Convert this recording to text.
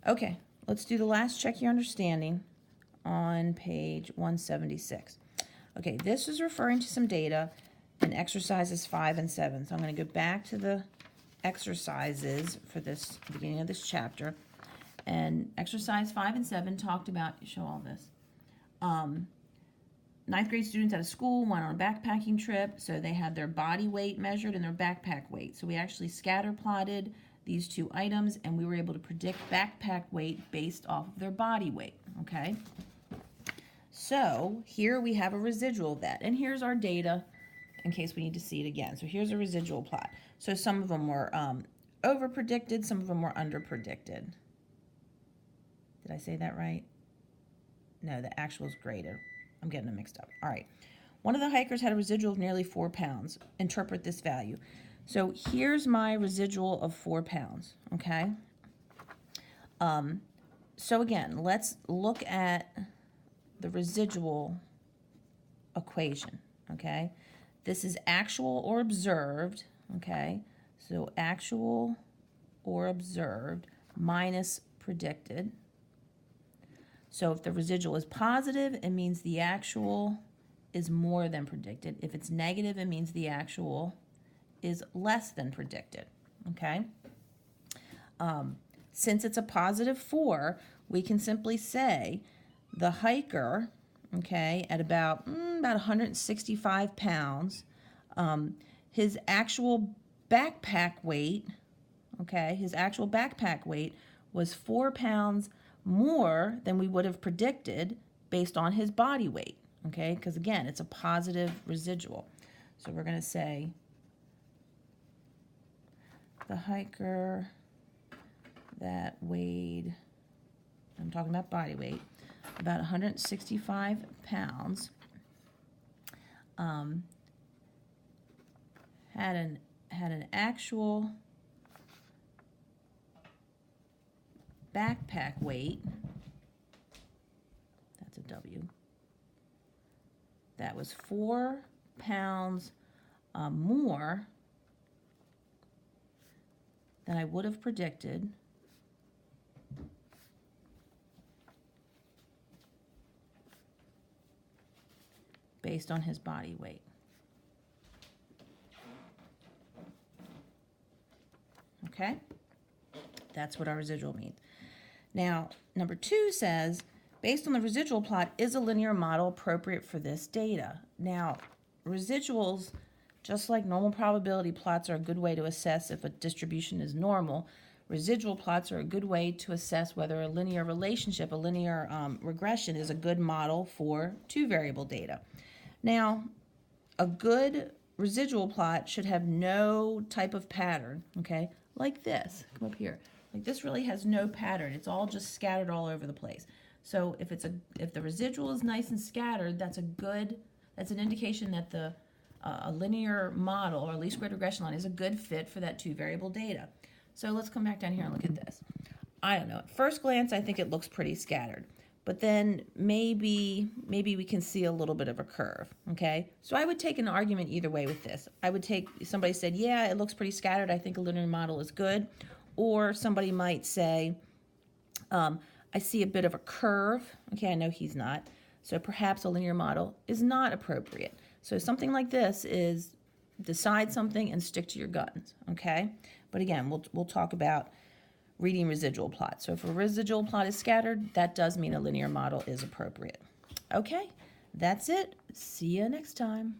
Okay, let's do the last check your understanding on page 176. Okay, this is referring to some data in exercises 5 and 7. So I'm going to go back to the exercises for this beginning of this chapter. And exercise 5 and 7 talked about, show all this. Ninth grade students at a school went on a backpacking trip, so they had their body weight measured and their backpack weight. So we actually scatter plotted these two items, and we were able to predict backpack weight based off of their body weight, okay? So here we have a residual of that, and here's our data in case we need to see it again. So here's a residual plot. So some of them were over-predicted, some of them were under-predicted. Did I say that right? No, the actual is greater. I'm getting them mixed up. All right. One of the hikers had a residual of nearly 4 pounds. Interpret this value. So here's my residual of 4 pounds, okay? So again, let's look at the residual equation, okay? This is actual or observed, okay? So actual or observed minus predicted. So if the residual is positive, it means the actual is more than predicted. If it's negative, it means the actual is less than predicted, okay? Since it's a positive 4, we can simply say the hiker, okay, at about 165 pounds, his actual backpack weight, okay, his actual backpack weight was 4 pounds more than we would have predicted based on his body weight, okay, because again, it's a positive residual. So we're going to say the hiker that weighed, I'm talking about body weight, about 165 pounds, had an actual backpack weight, that's a W, that was 4 pounds more than I would have predicted based on his body weight. Okay? That's what our residual means. Now, number 2 says, based on the residual plot, is a linear model appropriate for this data? Now, residuals, just like normal probability plots, are a good way to assess if a distribution is normal. Residual plots are a good way to assess whether a linear relationship, a linear regression, is a good model for 2-variable data. Now, a good residual plot should have no type of pattern, okay? Like this. Come up here. Like this really has no pattern. It's all just scattered all over the place. So if the residual is nice and scattered, that's an indication that a linear model or least squared regression line is a good fit for that 2-variable data. So let's come back down here and look at this. I don't know. At first glance, I think it looks pretty scattered. But then maybe we can see a little bit of a curve, okay? So I would take an argument either way with this. I would take, somebody said, yeah, it looks pretty scattered. I think a linear model is good. Or somebody might say, I see a bit of a curve. Okay, I know he's not. So perhaps a linear model is not appropriate. So something like this is decide something and stick to your guns, okay? But again, we'll talk about reading residual plots. So if a residual plot is scattered, that does mean a linear model is appropriate. Okay, that's it. See you next time.